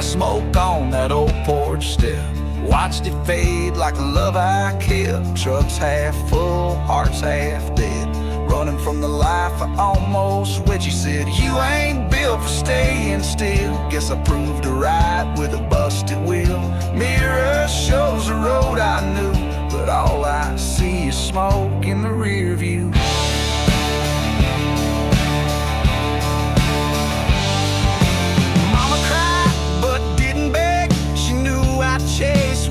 Smoke on that old porch step, watched it fade like the love I kept. Trucks half full, hearts half dead, running from the life I almost wed. She said, you ain't built for staying still. Guess I proved her right with a busted wheel. Mirror shows the road I knew, but all I see is smoke in the rear view.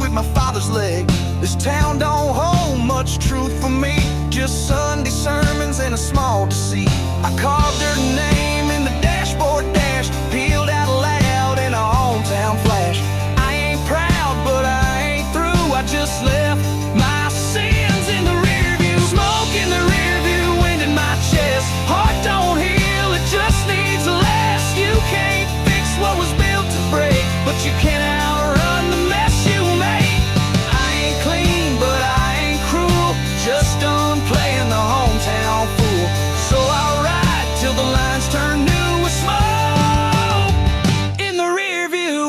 My father's leg. This town don't hold much truth for me, just Sunday sermons and a small deceit. I carved her name in the dashboard dash, peeled out loud in a hometown flash. I ain't proud, but I ain't through. I just left my sins in the rear view. Smoke in the rear view, wind in my chest. Heart don't heal, it just needs to last. You can't fix what was built to break, but you can outrun the mess you make. Just done playing the hometown fool, so I'll ride till the lines turn new with smoke in the rear view.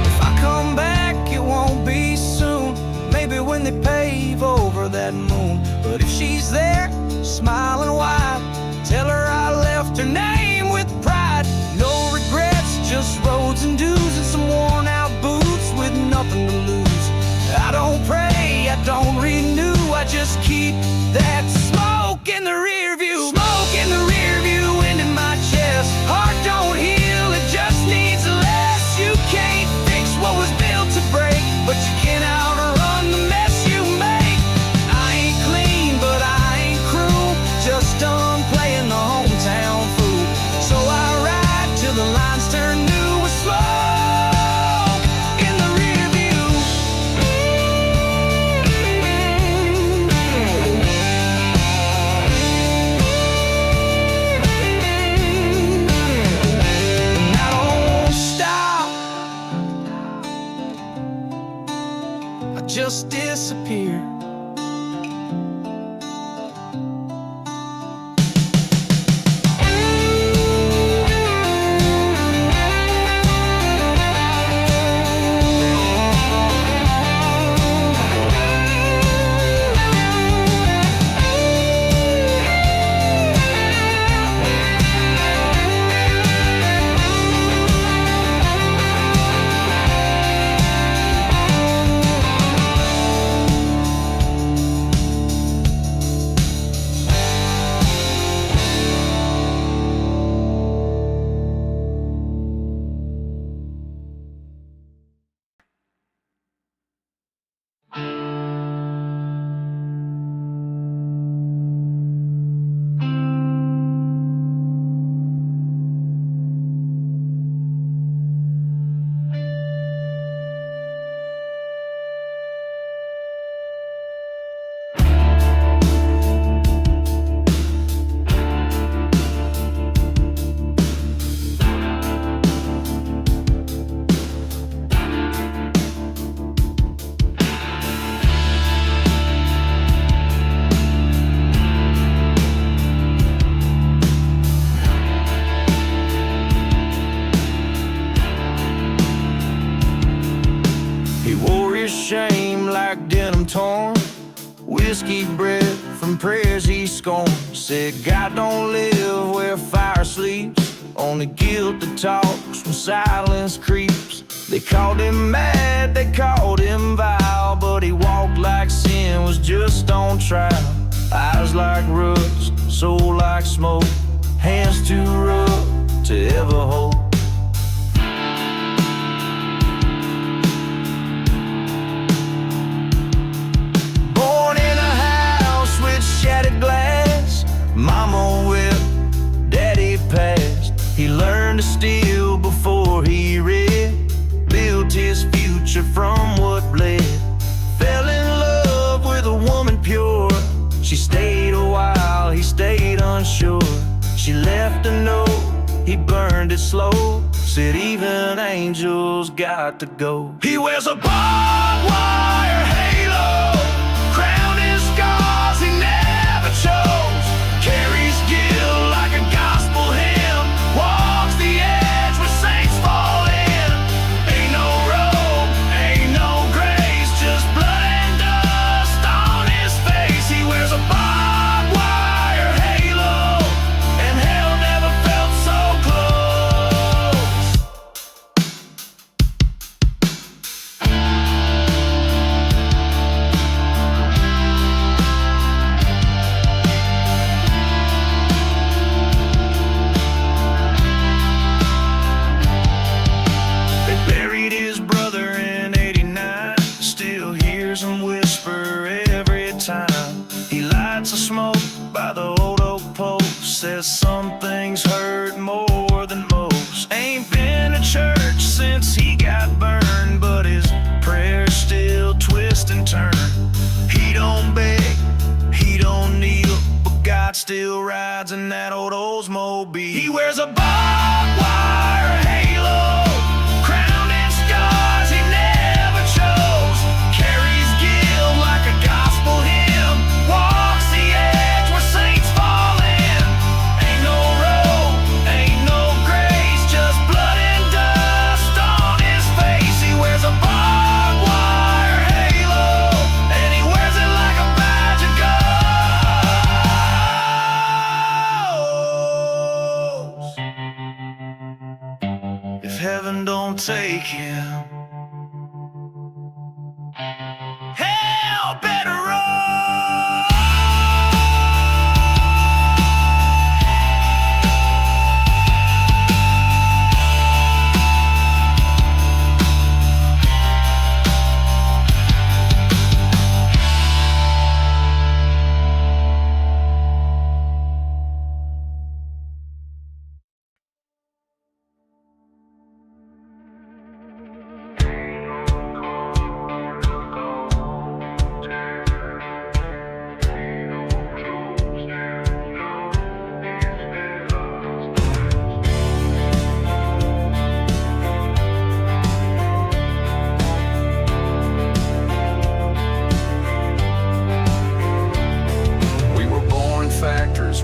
If I come back, it won't be soon. Maybe when they pave over that moon. But if she's there, smiling wide, tell her I left her name with pride. No regrets, just roads and dues and some worn out boots with nothing to lose. I don't pray, I don't renew, I just keep that smoke in the rear view. Smoke in the rear view, wind in my chest. Heart don't heal, it just needs less. You can't fix what was built to break, but you can outrun the mess you make. I ain't clean, but I ain't cruel, just done playing the hometown fool. So I ride till the lines turn new with smoke in the rear view. And I don't stop, I just disappear. Shame like denim torn, whiskey breath from prayers he scorned. Said God don't live where fire sleeps, only guilt that talks when silence creeps. They called him mad, they called him vile, but he walked like sin was just on trial. Eyes like rust, soul like smoke, hands too rough to ever hold. Born in a house with shattered glass, mama whipped, stayed unsure. She left a note, he burned it slow. Said even angels got to go. He wears a barbed wire halo, crown and scars he never chose. Carries guilt like a gospel hymn, walks the edge where saints fall in. Ain't no robe, ain't no grace, just blood and dust on his face. He wears a barbed wire halo, and hell never felt so close. They buried his brother in '89. Still hears him whisper every time he lights a smoke by the old oak post. Says some things hurt more than most. Ain't been to church since he got burned, but his prayers still twist and turn. He don't beg, he don't kneel, but God still rides in that old Oldsmobile. He wears a barbed wire halo, crown and scars he never chose. Carries guilt like a gospel hymn, walks the edge where saints fall in. Ain't no robe, ain't no grace, just blood and dust on his face. He wears a barbed wire halo, and he wears it like a badge of ghost. If heaven don't take him, hell better run.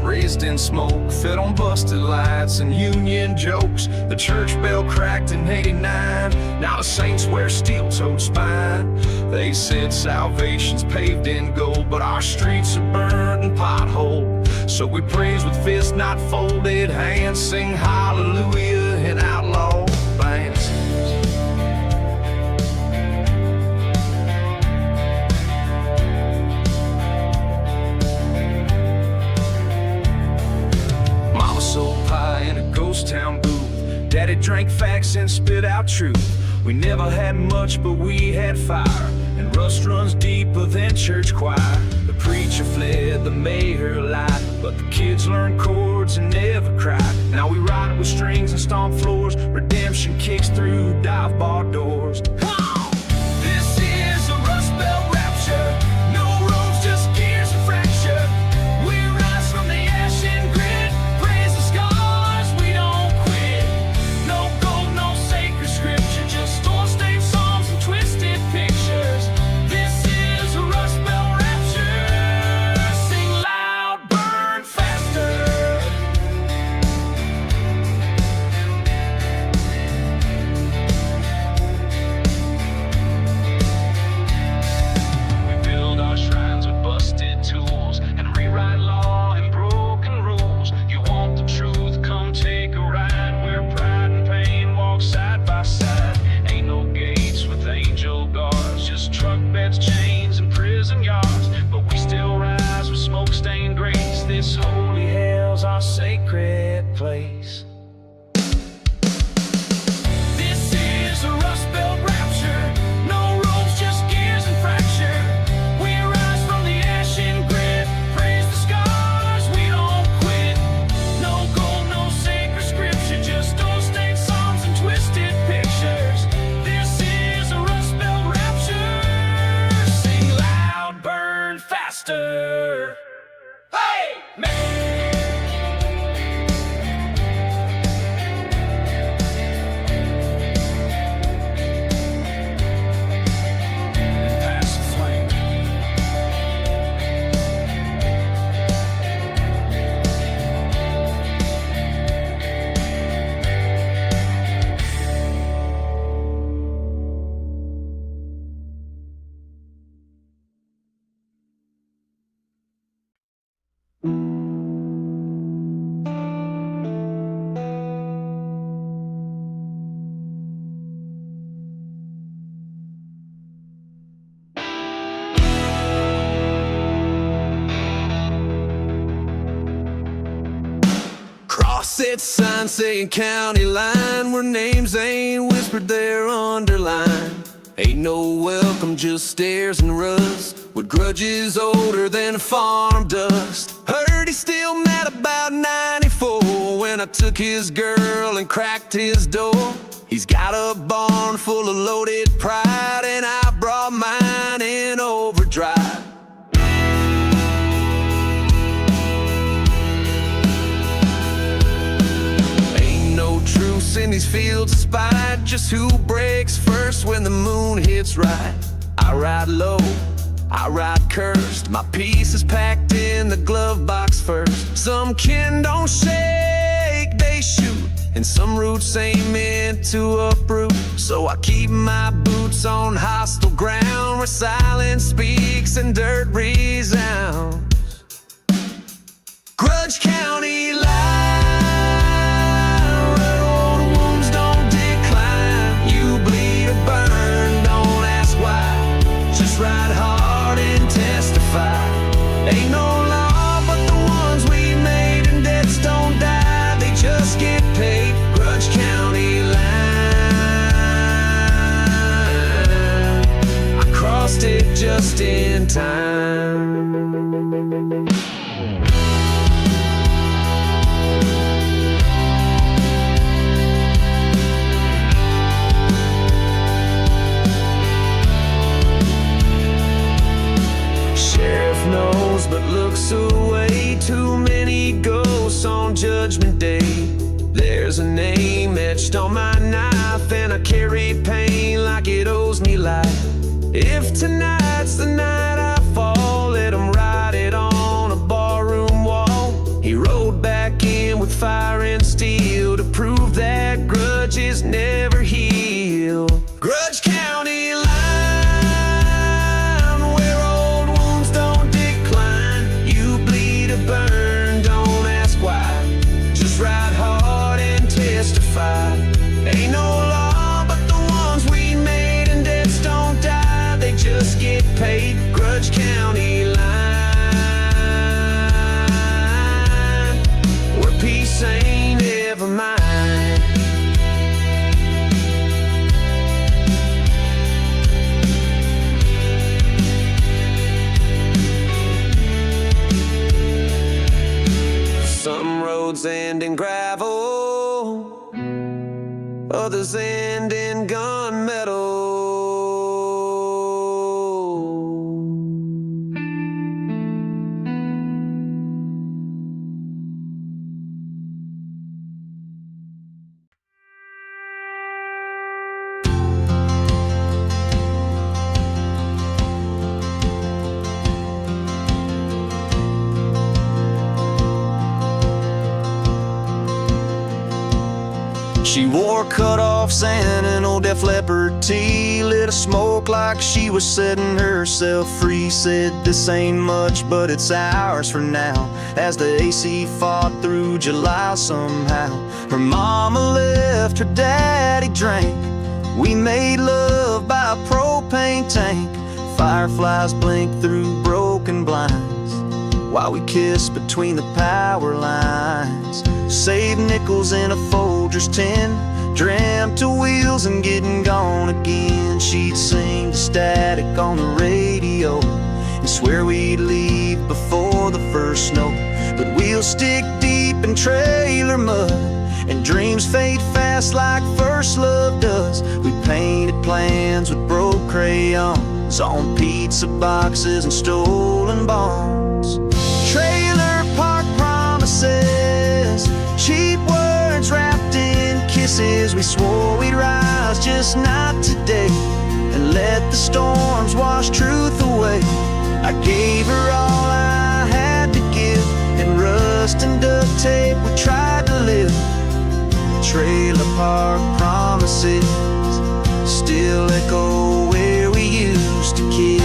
Raised in smoke, fed on busted lights and union jokes. The church bell cracked in '89. Now the saints wear steel-toed spine. They said salvation's paved in gold, but our streets are burned and potholed. So we praise with fists not folded hands, sing hallelujah in outlaw bands. Sold pie in a ghost town booth. Daddy drank facts and spit out truth. We never had much, but we had fire, and rust runs deeper than church choir. The preacher fled, the mayor lied, but the kids learned chords and never cried. Now we ride with strings and stomp floors. Redemption kicks through dive bar doors. This is a Rust Belt rapture. No roads, just gears and fracture. We rise from the ashen grid. This holy hell's our sacred place. This is a Rust Belt rapture. No roads, just gears and fracture. We rise from the ashen grid. Praise the scars, we don't quit. No gold, no sacred scripture, just old-stained psalms and twisted pictures. This is a Rust Belt rapture. Sing loud, burn faster. Hey, man! boss at sign saying county line, where names ain't whispered, they're underlined. Ain't no welcome, just stares and rust, with grudges older than farm dust. Heard he's still mad about 94, when I took his girl and cracked his door. He's got a barn full of loaded pride, and I brought mine in overdrive. Ain't no truce in these fields of spite, just who breaks first when the moon hits right. I ride low, I ride cursed, my piece is packed in the glove box first. Some kin don't shake, they shoot, and some roots ain't meant to uproot. So I keep my boots on hostile ground, where silence speaks and dirt resounds. Grudge County line, where old wounds don't decline. You bleed or burn, don't ask why, just ride hard and testify. Ain't no law but the ones we made, and debts don't die, they just get paid. Grudge County line, I crossed it just in time. Sheriff knows but looks away, too many ghosts on Judgment Day. There's a name etched on my knife, and I carry pain like it owes me life. If tonight's the night I fall, let 'em write it on a barroom wall. He rode back in with fire and steel to prove that grudges never heal. Grudge County line, where old wounds don't decline. You bleed or burn, don't ask why, just ride hard and testify. Ain't no law but the ones we made, and debts don't die, they just get paid. Grudge County line, where peace ain't ever mine. Some roads end in gravel, others end in gunmetal. She wore cut-offs and an old Def Leppard tee, lit a smoke like she was setting herself free. Said this ain't much, but it's ours for now, as the AC fought through July somehow. Her mama left, her daddy drank, we made love by a propane tank. Fireflies blink through broken blinds while we kiss between the power lines. Save nickels in a Folgers tin, dreamt of wheels and getting gone again. She'd sing to static on the radio and swear we'd leave before the first snow. But we'll stick deep in trailer mud, and dreams fade fast like first love does. We painted plans with broke crayons on pizza boxes and stolen bonds. Trailer park promises, cheap words wrapped in kisses. We swore we'd rise, just not today, and let the storms wash truth away. I gave her all I had to give, in rust and duct tape we tried to live. Trailer park promises still echo where we used to kiss.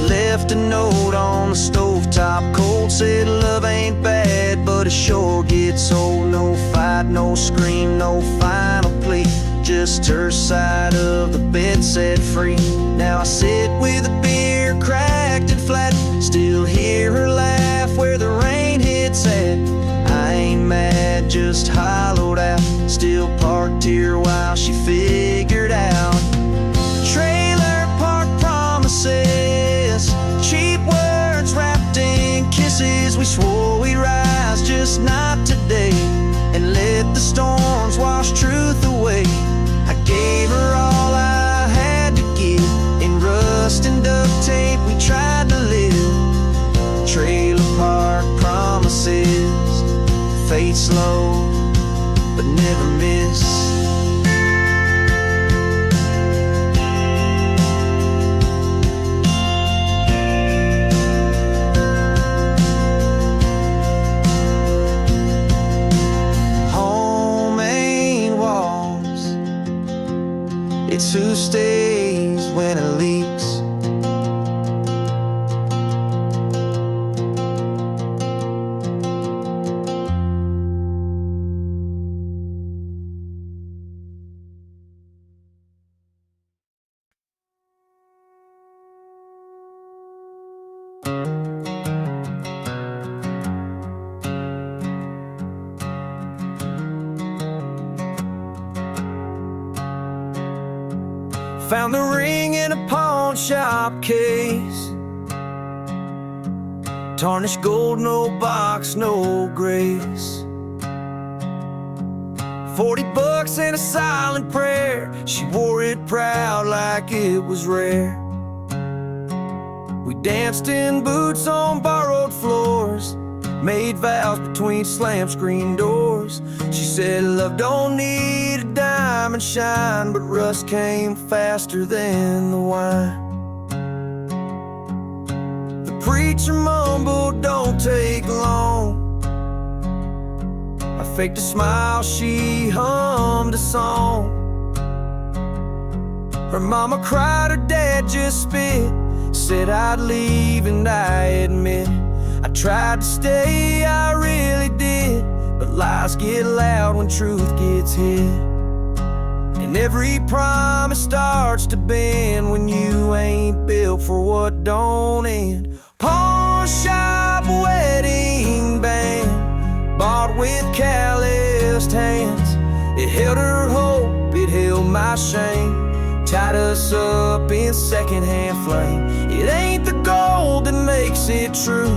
Left a note on the stovetop cold, said love ain't bad, but it sure gets old. No fight, no scream, no final plea. just her side of the bed set free. Now I sit with a beer cracked and flat, still hear her laugh where the rain hits at. I ain't mad, just hollowed out, still parked here while she figured out. Trailer park promises, cheap words wrapped in kisses. We swore we'd rise, just not today, and let the storms wash truth away. I gave her all I had to give, in rust and duct tape we tried to live. Trailer park promises, fade slow but never miss. It's who stays when it leaks. Found the ring in a pawn shop case, tarnished gold, no box, no grace. 40 bucks and a silent prayer, she wore it proud like it was rare. We danced in boots on borrowed floors, made vows between slam screen doors. She said love don't need a diamond shine, but rust came faster than the wine. The preacher mumbled, don't take long. I faked a smile, she hummed a song. Her mama cried, her dad just spit, said I'd leave, and I admit I tried to stay, I really did, but lies get loud when truth gets hit. And every promise starts to bend when you ain't built for what don't end. Pawn shop wedding band, bought with calloused hands. It held her hope, it held my shame, tied us up in secondhand flame. It ain't the gold that makes it true,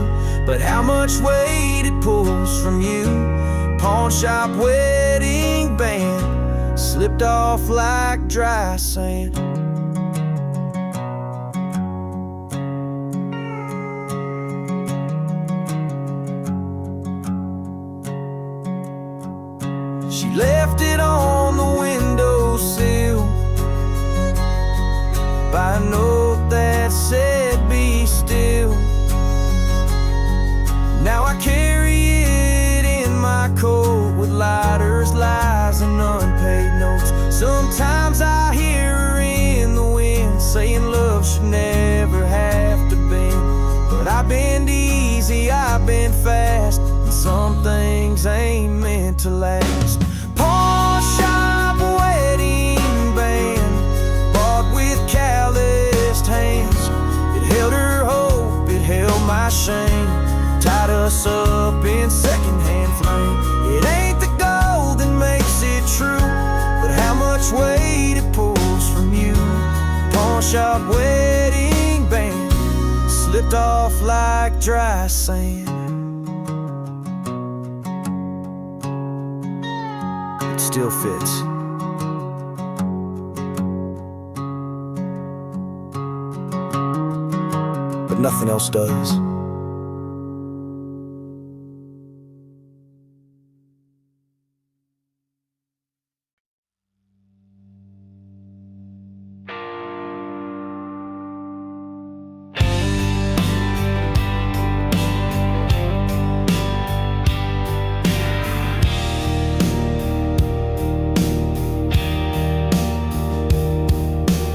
but how much weight it pulls from you. Pawn shop wedding band, slipped off like dry sand. She left it on the windowsill by a note that said be still. Now I carry it in my coat with lighters, lies, and unpaid notes. Sometimes I hear her in the wind saying love should never have to bend. But I bend easy, I bend fast, and some things ain't meant to last. Pawn shop wedding band, bought with calloused hands. It held her hope, it held my shame, tied us up in secondhand flame. It ain't the gold that makes it true, but how much weight it pulls from you. Pawn shop wedding band, slipped off like dry sand. It still fits, but nothing else does.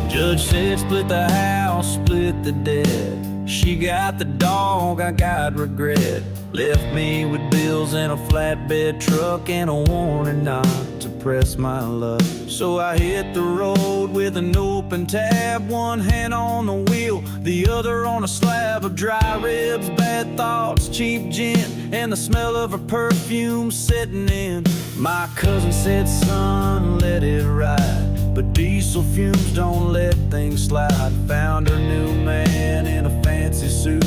Judge said split the house, split the debt. She got the dog, I got regret. Left me with bills and a flat flatbed truck and a warning not to press my luck. So I hit the road with an open tab, one hand on the wheel, the other on a slab of dry ribs, bad thoughts, cheap gin, and the smell of her perfume sitting in. My cousin said, son, let it ride, but diesel fumes don't let things slide. Found her new man in a fancy suit.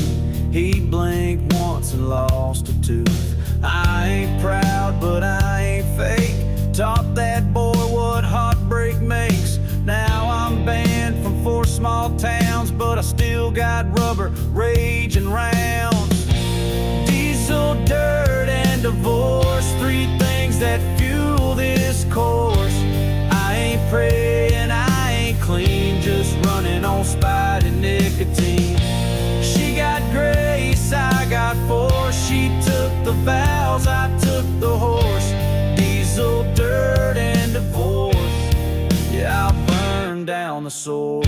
He blinked once and lost a tooth. I ain't proud, but I ain't fake. Taught that boy what heartbreak makes. Now I'm banned from 4 small towns, but I still got rubber, rage, and rounds. Diesel, dirt, and divorce, 3 things that fuel this course. I ain't praying, I ain't clean, just running on spite and nicotine. She got grace, I got force. She took the vows, I took the horse. Diesel, dirt, and divorce. Yeah, I'll burn down the source.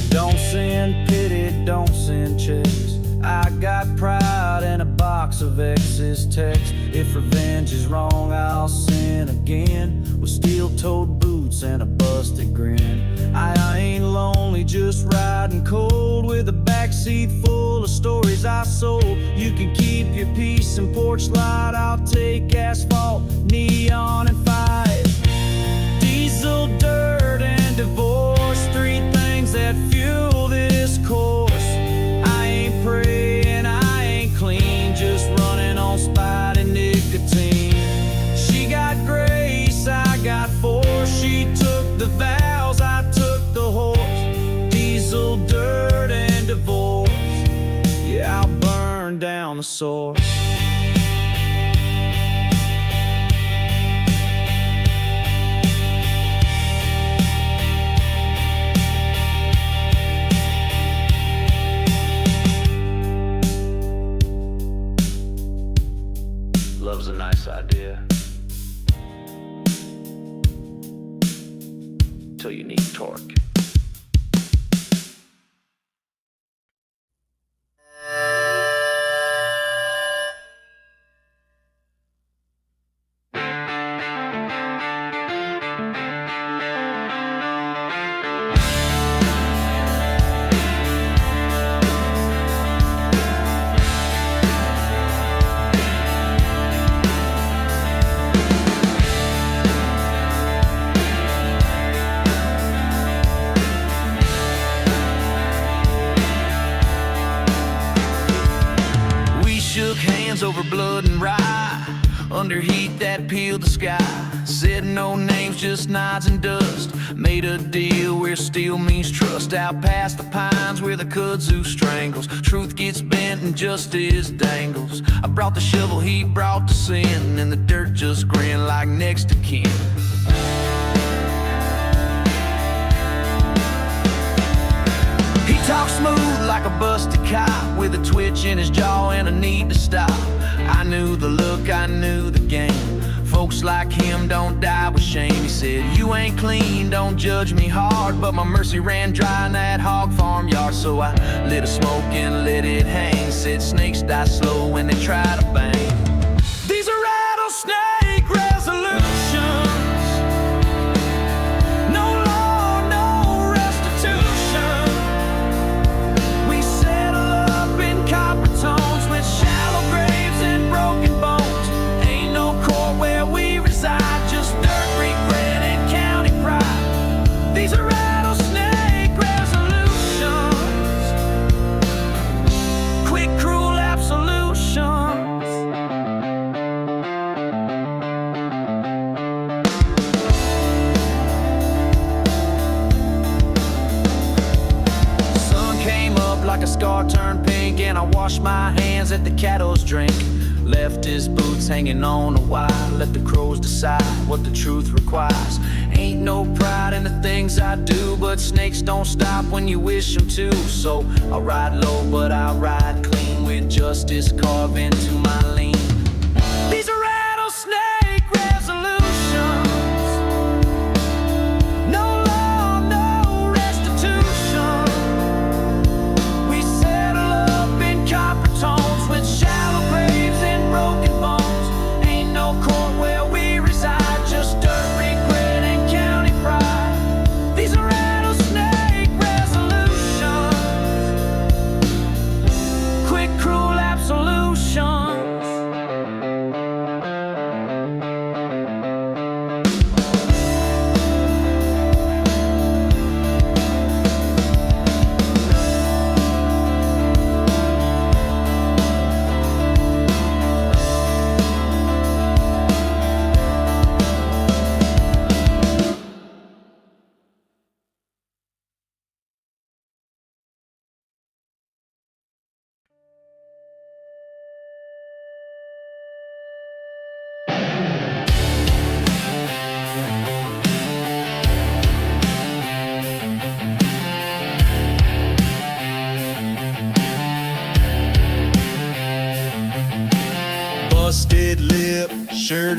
Don't send pity, don't send checks. I got pride and a box of exes text. If revenge is wrong, I'll sin again, with steel-toed boots and a busted grin. I ain't lonely, just riding cold, with a backseat full of stories I sold. You can keep your peace and porch light, I'll take asphalt, neon, and fight. Diesel, dirt, and divorce, 3 things that fuel this course. I ain't praying, I ain't clean, just running on spite and nicotine. She got grace, I got force. She took the vows, I took the horse. Diesel, dirt, and divorce. Yeah, I'll burn down the source. Love's a nice idea, till you need torque. Shook hands over blood and rye, under heat that peeled the sky. Said no names, just nods and dust. Made a deal where steel means trust. Out past the pines where the kudzu strangles. Truth gets bent and justice dangles. I brought the shovel, he brought the sin, and the dirt just grinned like next to kin. He talks smooth like a busted cop, with a twitch in his jaw and a need to stop. I knew the look, I knew the game. Folks like him don't die with shame. He said, you ain't clean, don't judge me hard. But my mercy ran dry in that hog farm yard. So I lit a smoke and let it hang. Said snakes die slow when they try to bang. These are rattlesnake resolutions. Like a scar turned pink, and I washed my hands at the cattle's drink. Left his boots hanging on a wire. Let the crows decide what the truth requires. Ain't no pride in the things I do, but snakes don't stop when you wish them to. So I'll ride low, but I'll ride clean, with justice carved into my lean. These are rattlesnake resolutions.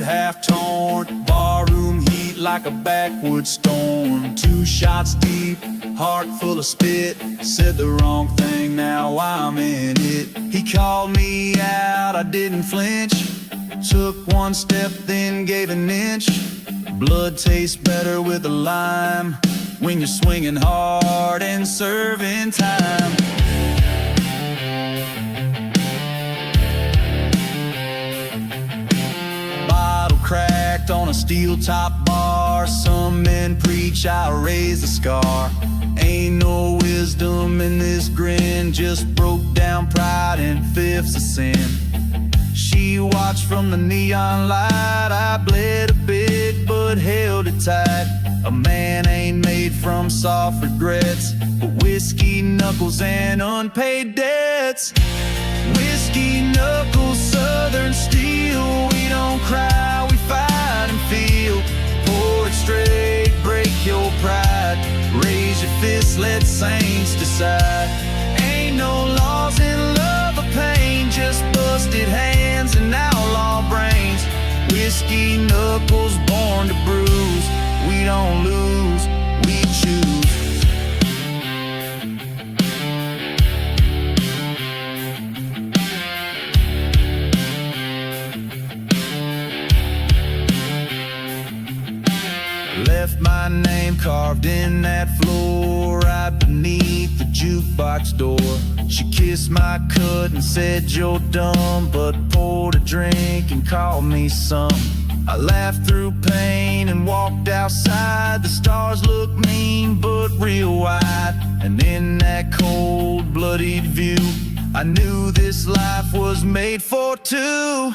half-torn, barroom heat like a backwoods storm. 2 shots deep, heart full of spit, said the wrong thing, now I'm in it. He called me out, I didn't flinch, took 1 step, then gave an inch. Blood tastes better with a lime when you're swinging hard and serving time. Bottle cracked on a steel top bar. Some men preach I'll raise the scar. Ain't no wisdom in this grin, just broke down pride and fifths of sin. She watched from the neon light. I bled a bit but held it tight. A man ain't made from soft regrets, but whiskey, knuckles, and unpaid debts. Whiskey, knuckles, southern steel. We don't cry, we fight and feel. Pour it straight, break your pride. Raise your fist, let saints decide. Ain't no laws in love or pain, just busted hands and outlaw brains. Whiskey, knuckles, born to bruise. We don't lose, we choose. Left my name carved in that floor, right beneath the jukebox door. She kissed my cut and said you're dumb, but poured a drink and called me some. I laughed through pain and walked outside. The stars looked mean but real wide, and in that cold bloodied view I knew this life was made for two.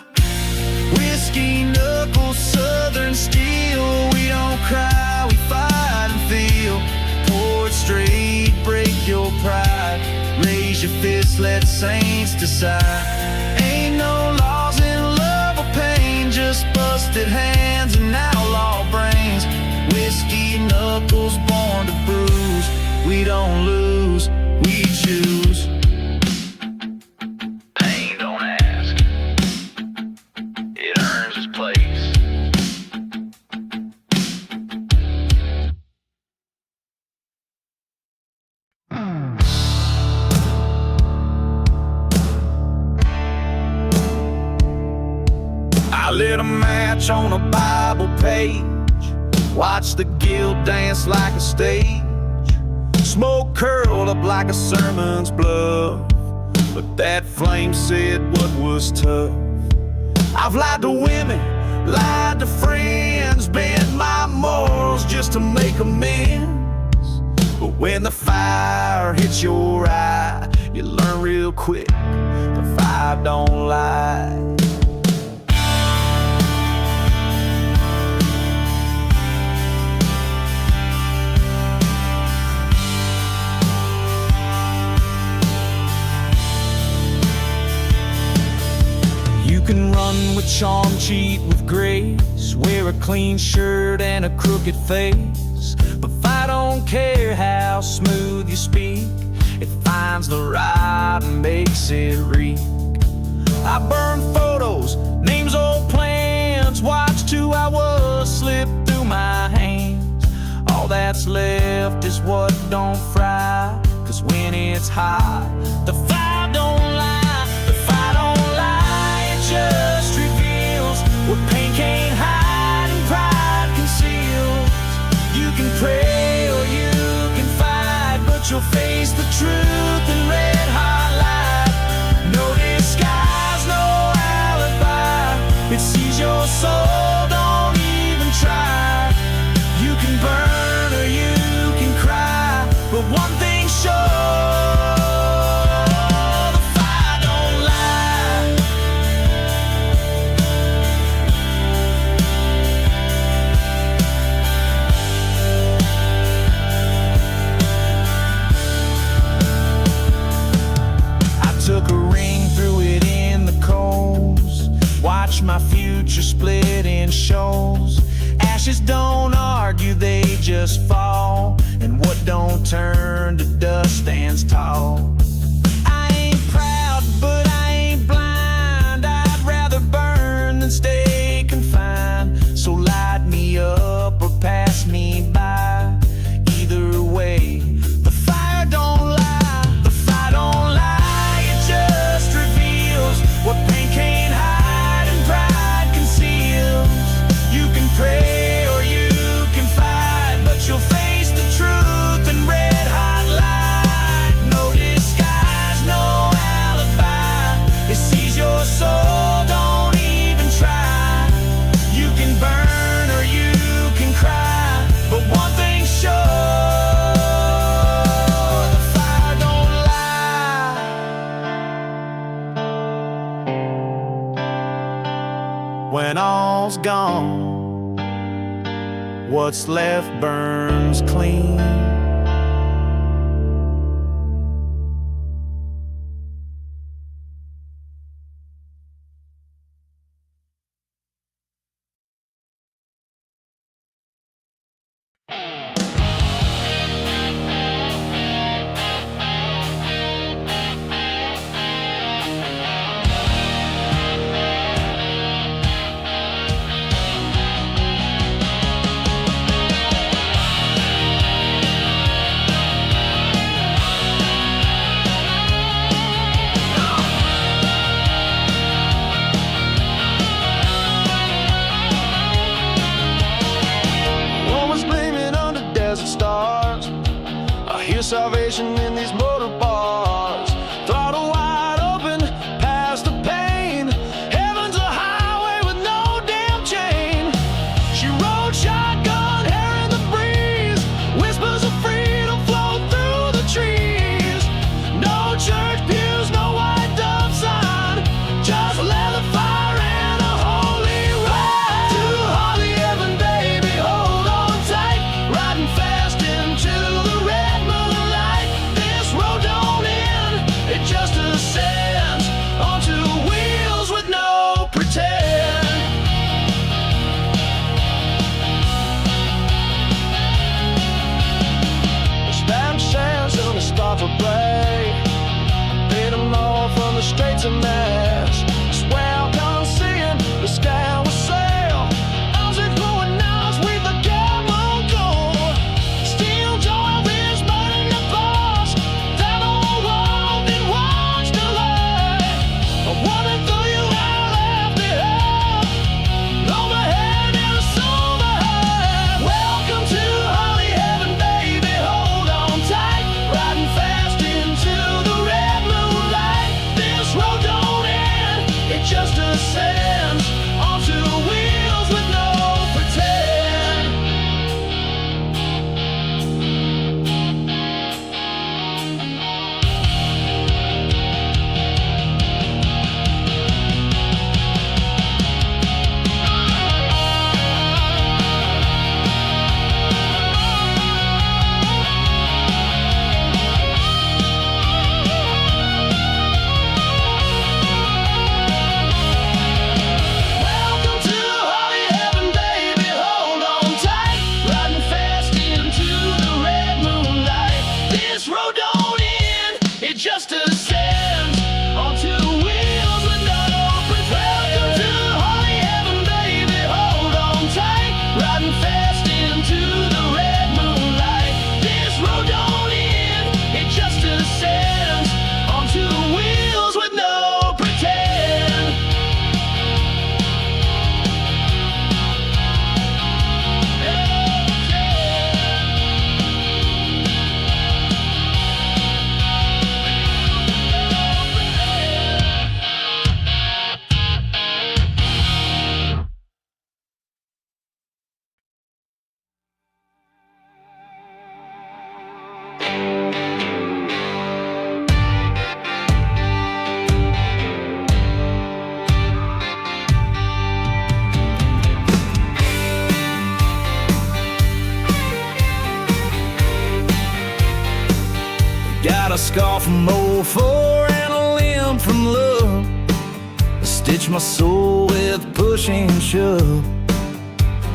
Whiskey, knuckles, southern steel. We don't cry, we fight and feel. Pour it straight, break your pride. Raise your fist, let saints decide. Ain't no laws in love or pain, just busted hands and outlaw brains. Whiskey, knuckles, born to bruise. We don't lose, we choose. Pain don't ask, it earns its place. I lit a match on a Bible page, watched the guild dance like a stage. Smoke curled up like a sermon's bluff, but that flame said what was tough. I've lied to women, lied to friends, bent my morals just to make amends. But when the fire hits your eye, you learn real quick, the fire don't lie. You can run with charm, cheat with grace, wear a clean shirt and a crooked face, but I don't care how smooth you speak, it finds the right and makes it reek. I burn photos, names, old plans, watched who I was slip through my hands. All that's left is what don't fry, 'cause when it's hot, the fire don't lie. The fire don't lie, it just reveals what pain can't hide and pride conceals. You can pray or you can fight, but you'll face the truth in red hot light. No disguise, no alibi, it sees your soul, don't even try. You can burn or you can cry, but one thing's sure, the fire don't lie. I took a ring, threw it in the coals, watched my future split in shoals. Ashes don't argue, they just fall, and what don't turn to dust stands tall. I ain't proud, but I ain't blind, I'd rather burn than stay confined. what's left burns clean. Stars, I hear salvation in these motor bars. Throttle wide open, past the pain. Heaven's a highway with no damn chain. She rode shotgun, hair in the breeze. Whispers of freedom flow through the trees. No church pews, no white dove sign, just leather fire and a holy ride. To Holly Heaven, baby, hold on tight. Riding fast into the red moonlight. This road don't end, it just ascends onto wheels with no pretend. The Spanish sands on the stop for break. Paid them all from the Straits of Mass. Swell gone seeing the sky was sail. How's it going now? Sweet the cab won't go. Still drove his burning the boss. That old world did watch delay. I wanted through you I left it up. Overhead in a silver hat. Welcome to Holly Heaven, baby, hold on tight. Riding fast into the red moonlight. This road don't end, it just ascends onto wheels with no pretend. Welcome to Holly Heaven, baby, hold on tight. Riding fast into the red moonlight. This road don't end, it just ascends onto wheels with no pretend. Welcome to Holly Heaven, baby, hold on tight. Riding fast into the red moonlight. This road don't end, it just ascends onto wheels with no pretend. Got a scar from 04 and a limb from love. I stitch my soul with push and shove.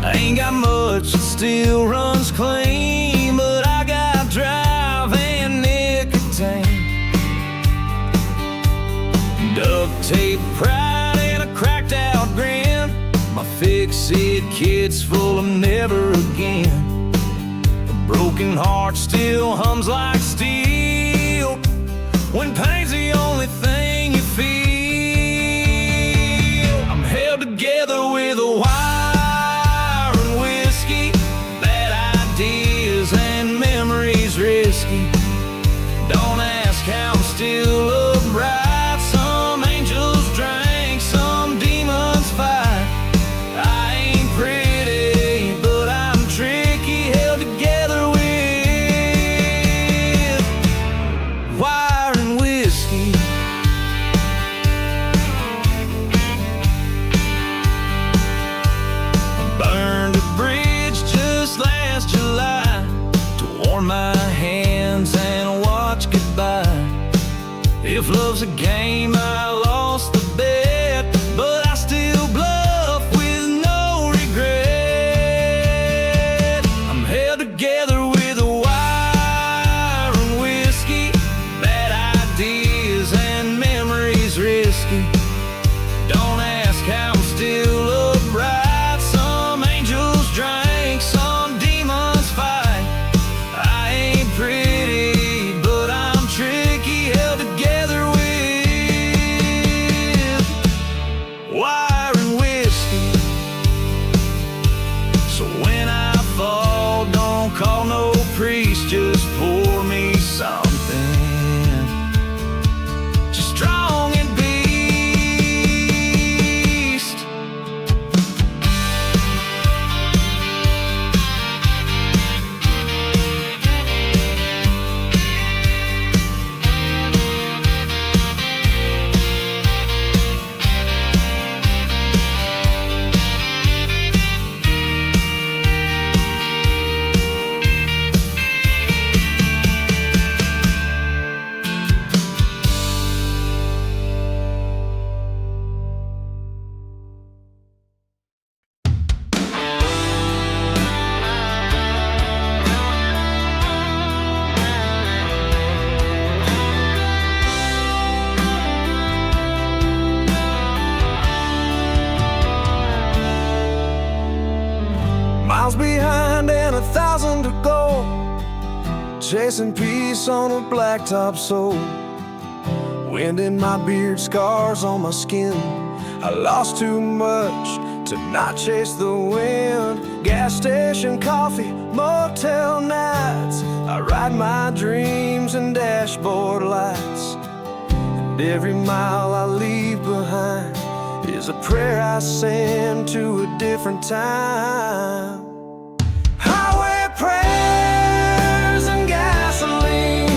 I ain't got much, it still runs clean, but I got drive and nicotine. Duct tape pride and a cracked out grin. My fix-it kid's full of never again. A broken heart still hums like steel when pain's the only thing you feel. I'm held together with a wire and whiskey, bad ideas and memories risky. Don't ask how I'm still upright. Some angels drink, some demons fight. I ain't pretty, but I'm tricky, held together with wire and whiskey. hands and watch goodbye. If love's a game, I lost the bet, but I still bluff with no regret. I'm held together with a wire and whiskey, bad ideas and memories risky. Don't ask how I'm still upright. Some angels drink, some demons fight. I ain't pretty, but I'm tricky, held together with wire and whiskey. So when I fall, don't call no priest, just pour me something just strong and beast. Miles behind and 1,000 to go, chasing peace on a blacktop soul. Wind in my beard, scars on my skin. I lost too much to not chase the wind. Gas station coffee, motel nights. I ride my dreams in dashboard lights. And every mile I leave behind is a prayer I send to a different time. Highway prayers and gasoline,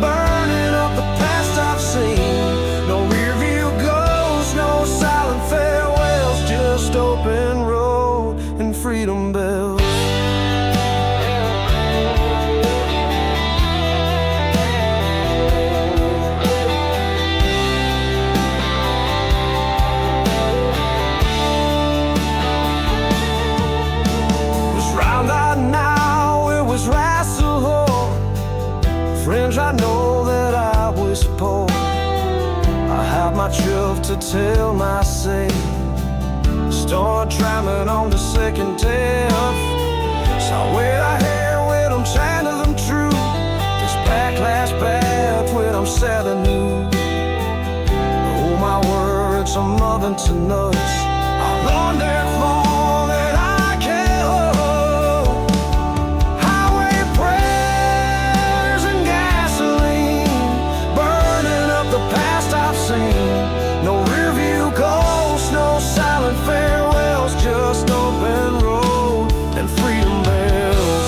burning up the past I've seen. No rear view ghosts, no silent farewells, just open road and freedom bells. Friends, I know that I was poor. I have my truth to tell my say. Start traveling on the second tale. Saw where I hair when I'm chanting them true. This backlash path when I'm selling new. Oh my words, I'm loving to nuts. I run that long that I can't hold. No rear view ghosts, no silent farewells, just open road and freedom bells.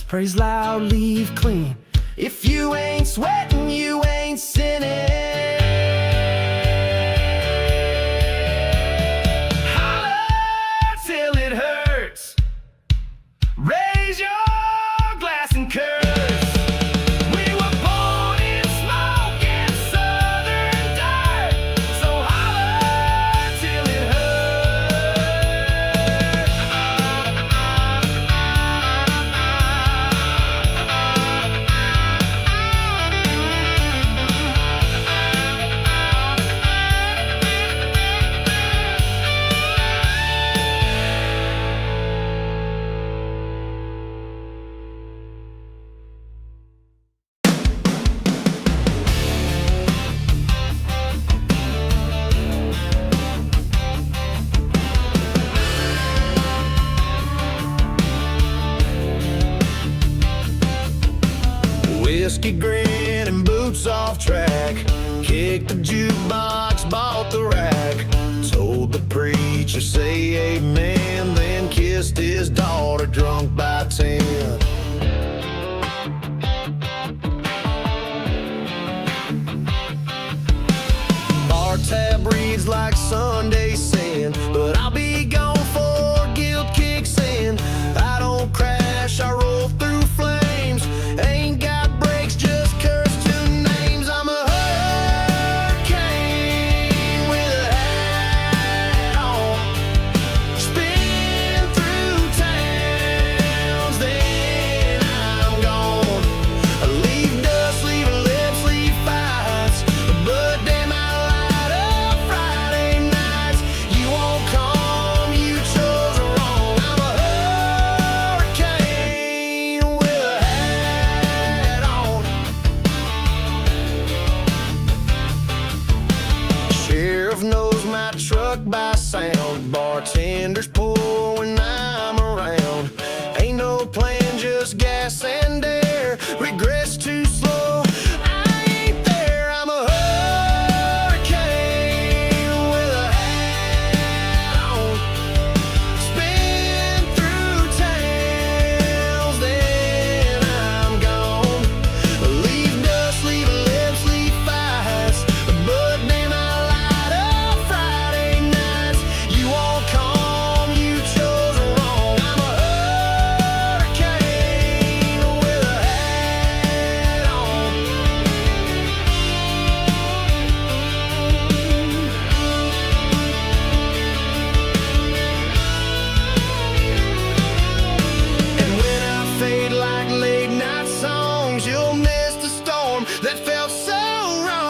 Praise loud, leave clean. If you ain't sweating, you ain't sinning. Holler till it hurts. Raise your glass and curse. We were born in smoke and southern dirt, so holler till it whiskey grin and boots off track. Kicked the jukebox, bought the rack. Told the preacher, say amen. Then kissed his daughter, drunk by 10. Bar tab reads like Sunday sin, but I'll be gone for guilt kicks in. I don't crash, I roll through flames. Ain't got brakes, just curse two names. I'm a hurricane with a hat on. Spin through towns, then I'm gone. I leave dust, leave lips, leave fights. But damn, I light up Friday nights. You won't come, you chose wrong. I'm a hurricane with a hat on. Sheriff knows my truck by sound. Bartenders pour when I'm around. Ain't no plan, just gas and air. Regrets too slow, I ain't there. I'm a hurricane with a hat on. Spin through towns, then I'm gone. Leave dust, leave lips, leave fights. But damn, I light up Friday nights. You won't come, you chose wrong. I'm a hurricane with a hat on. And when I fade like late night songs, you'll miss the storm that felt so wrong.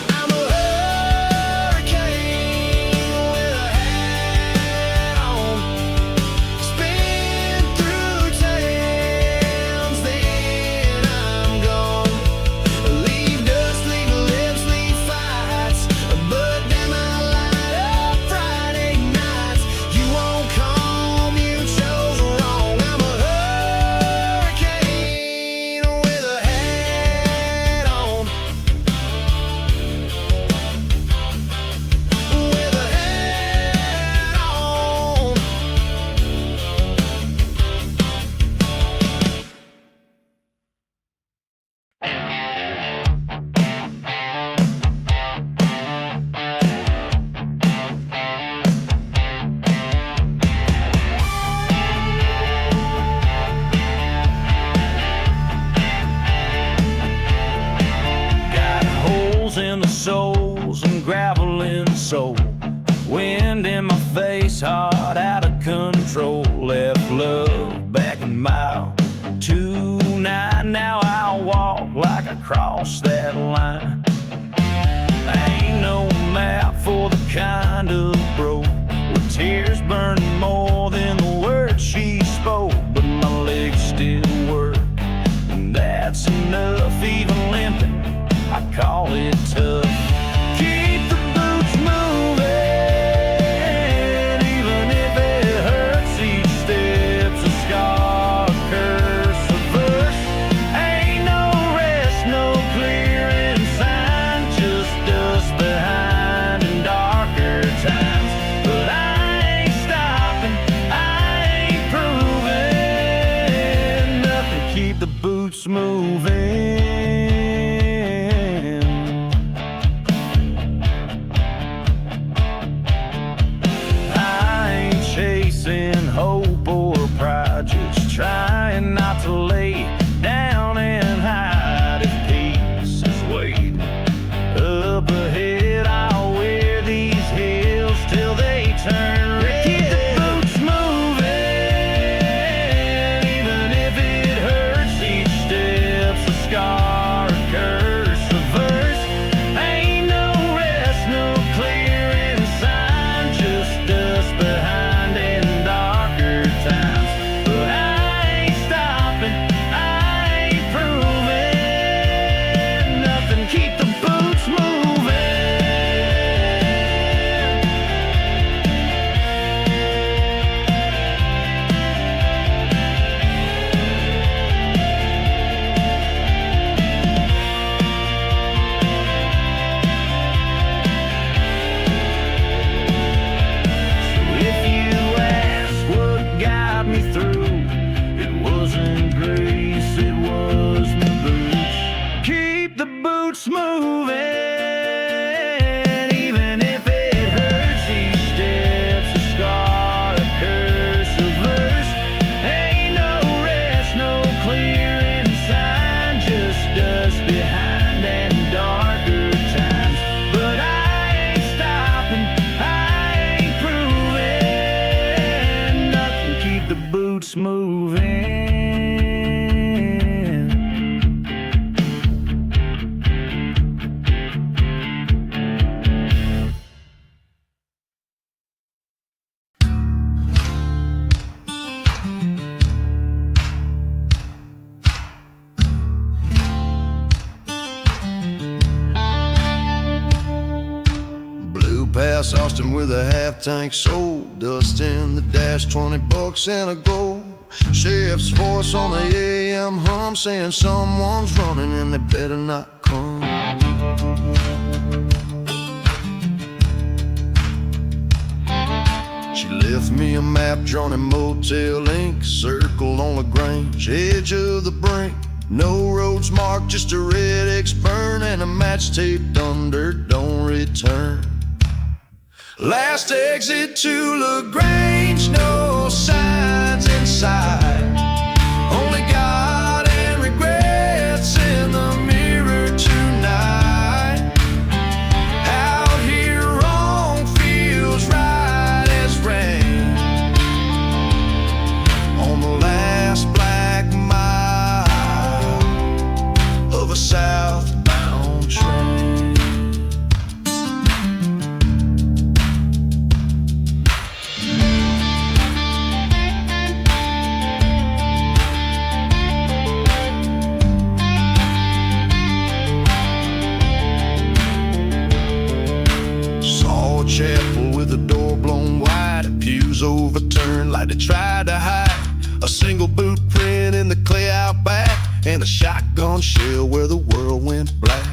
I'm a hurricane with a hat on. Spin through towns, then I'm gone. Leave dust, leave lips, leave fights. But damn, I light up Friday nights. You won't come, you chose wrong. I'm a hurricane with a hat on. With a hat on. Got holes in the soles and gravel in the soul. Wind in my face, heart out of control. Left love back in mile 2-9. Now I'll walk like I crossed that line. Ain't no map for the kind of broke where tears burn more than the words she spoke. But my legs still work, and that's enough. Even limping, I call it tough. Keep the boots moving, even if it hurts. Each step's a scar, a curse, a verse. Ain't no rest, no clearing sign, just dust behind in darker times. But I ain't stopping, I ain't boots moving. I ain't chasing hope or pride, just trying not to lay down and hide. If peace is waiting up ahead, I'll wear these heels till they turn red. Keep the boots moving, even if it hurts. Each step's a scar, a curse, a verse. Ain't no rest, no clearing sign, just us behind in darker times. But I ain't stopping, I ain't proving nothing. Keep the boots moving. If you ask what got me through, it wasn't grace, it was my boots. Keep the boots moving, even if it hurts. Each step's a scar, a curse, a verse. Ain't no rest, no clearing sign, just us behind and darker times. But I ain't stopping, I ain't proving nothing. Keep the boots moving. Blew past Austin with a half-tank sold, dust in the dash, $20 and a goal. Sheriff's voice on the AM hum, saying someone's running and they better not come. She left me a map drawn in motel ink, circled on the Grange, edge of the brink. No roads marked, just a red X burn and a match taped under, don't return. Last exit to LaGrange, no signs inside. Only God and regrets in the mirror tonight. Out here wrong feels right as rain. On the last black mile of a southbound train. Chapel with the door blown wide, pews overturned like they tried to hide. A single boot print in the clay out back, and a shotgun shell where the world went black.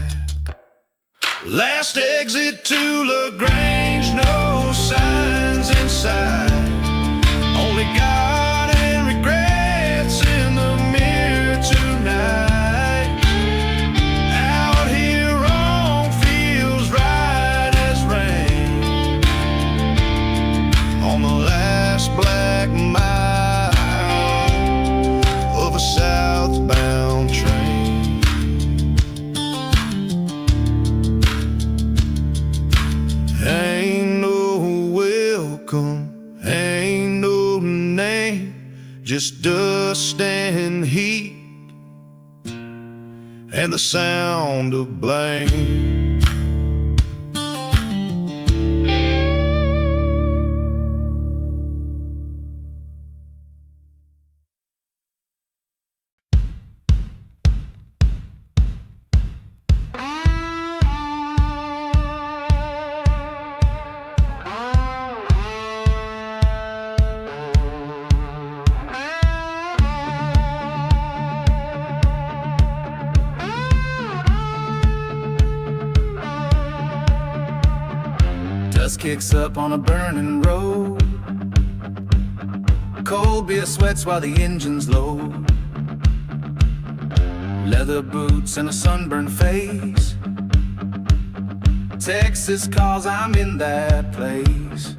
Last exit to LaGrange, no signs inside. Only God and regrets in the mirror tonight. Out here wrong feels right as rain. On the last black mile of a southbound train. Ain't no welcome, ain't no name, just dust and heat and the sound of blame. Dust kicks up on a burning road. Cold beer sweats while the engine's low. leather boots and a sunburned face. Texas, 'cause I'm in that place.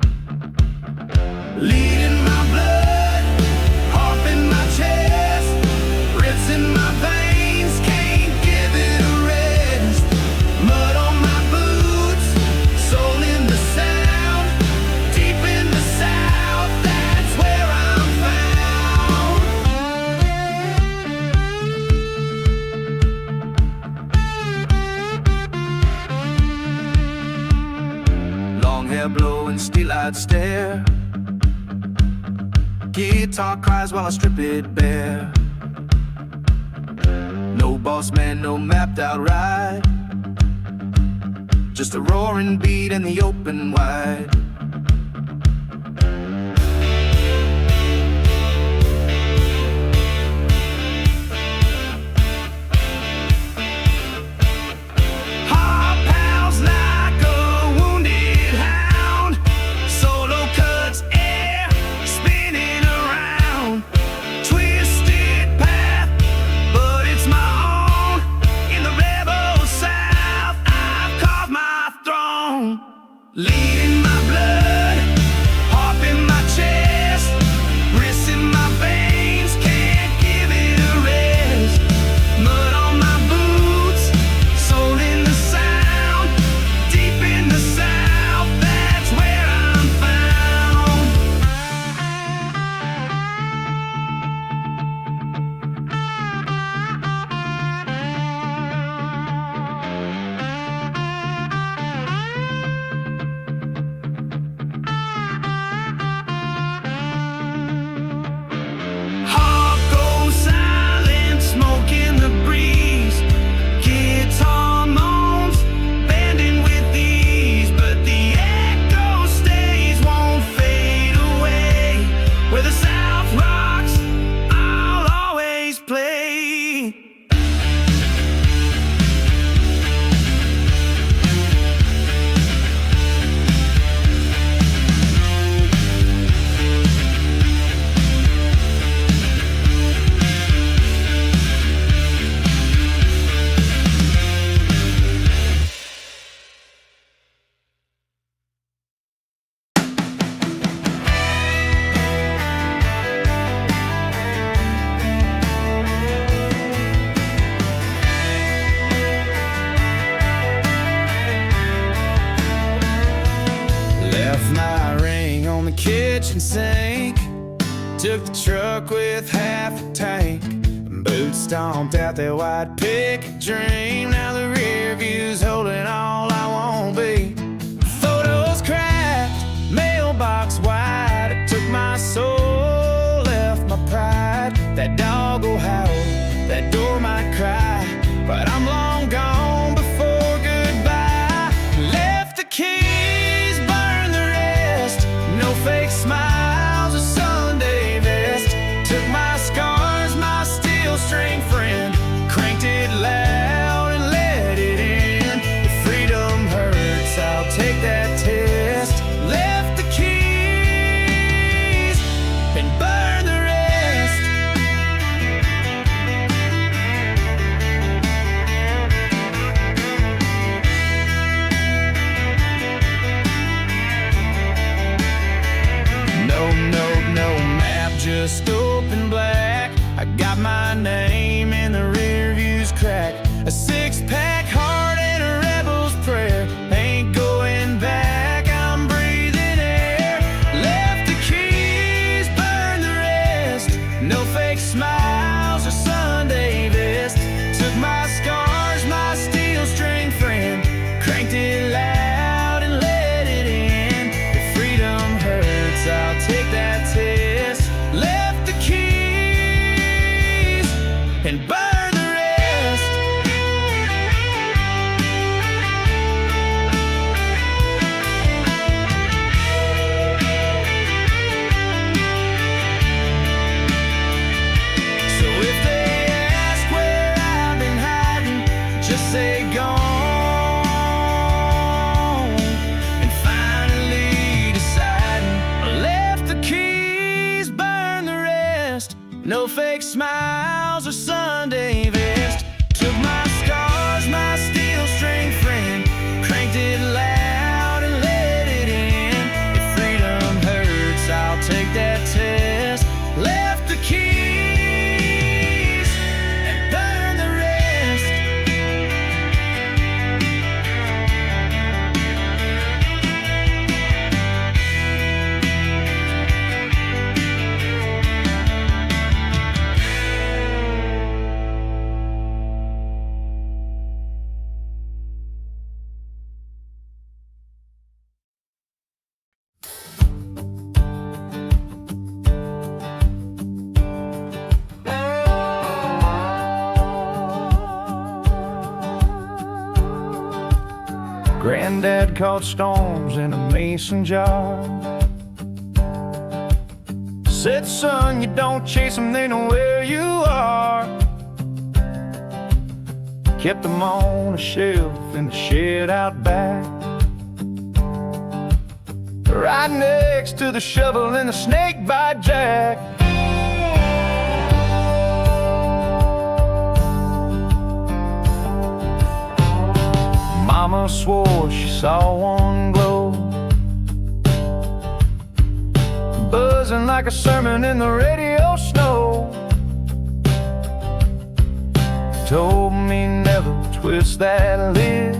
Lead in my blood, heart in my chest, ribs in my veins, can't give it a rest. Mud on my boots, soul in the sound, deep in the south, that's where I'm found. Long hair blowing, steel-eyed stare, guitar cries while I strip it bare. No boss man, no mapped out ride, just a roaring beat in the open wide. Heart pounds like a wounded hound, solo cuts air, spinning around. Twisted path, but it's my own. In the rebel south, I've carved my throne. Lead in my blood, heart in my chest, wrists in my veins, can't give it a rest. Mud on my boots, soul in the sound, deep in the south, that's where I'm found. Heart goes silent, smoke in the breeze. Guitar moans, bending with ease, but the echo stays, won't fade away. Where the South rocks, I'll always play. Left my ring on the kitchen sink, took the truck with half a tank. Boots stomped out that white picket dream. Now the rear view's holding all I won't be. Photos cracked, mailbox wide. It took my soul, left my pride. That dog will howl, that door might cry, but I'm long gone before goodbye. Left the keys, burned the rest. No fake smiles, a Sunday vest. Took my scars, my steel string friend, cranked it loud and let it in. If freedom hurts, I'll take that test. Left the keys and burn the rest. No map, just open black. I got my name in the rear view's crack. A six-pack heart and a rebel's prayer. Ain't going back, I'm breathing air. Left the keys, burn the rest. No fake smiles or Sunday vest. Took my scars, my steel string friend, cranked it loud and let it in. If freedom hurts, I'll take that test. Left the keys and burn the rest. So if they ask where I've been hiding, just say gone. And finally deciding, I left the keys, burn the rest. No fake smiles or Sunday vest. Granddad caught storms in a mason jar. Said, son, you don't chase them, they know where you are. Kept them on a shelf in the shed out back, right next to the shovel and the snake bite jack. Mama swore she saw one glow, buzzing like a sermon in the radio snow. Told me never twist that lid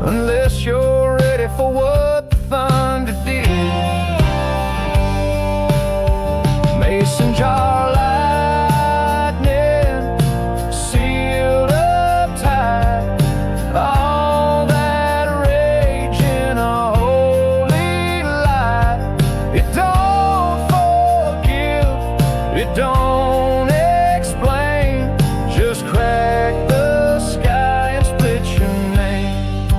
unless you're ready for what the thunder did. Mason jar lightning, sealed up tight, all that rage in a holy light. It don't forgive, it don't explain, just crack the sky and split your name.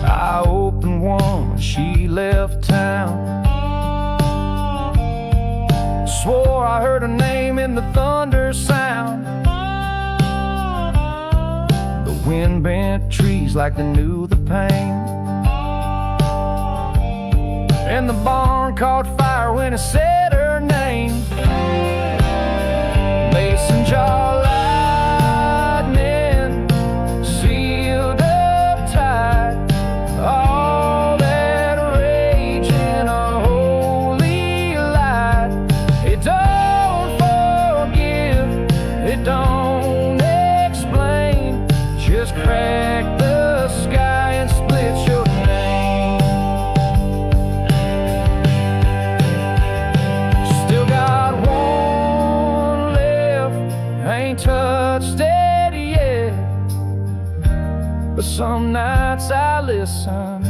I opened one when she left town, swore I heard her name in the thunder sound. The wind bent trees like they knew the pain, and the barn caught fire when it said her name. Mason jar lightning, sealed up tight, all that rage in a holy light. It don't forgive, it don't explain, just crack the sky and split your name. Still got one left, ain't touched it yet, but some nights I listen